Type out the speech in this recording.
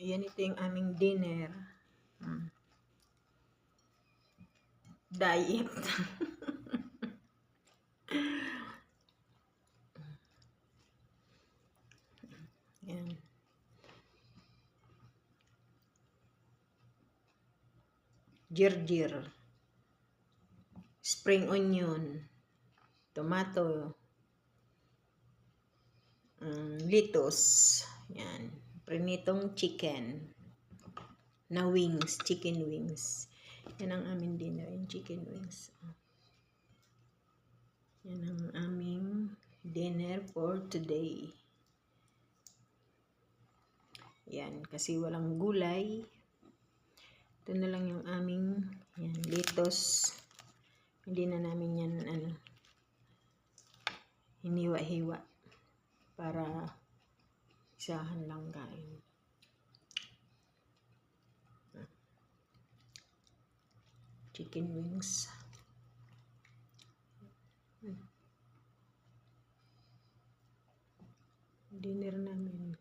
Ayan, ito yung aming dinner. Diet. Ayan. Girgir. Spring onion. Tomato. Lettuce. Yan. Prinitong chicken. Na wings. Chicken wings. Yan ang aming dinner. Yung chicken wings. Yan ang aming dinner for today. Yan. Kasi walang gulay. Ito na lang yung aming yan, lettuce. Hindi na namin yan hiniwa-hiwa para isahan lang kain. Chicken wings. Dinner namin.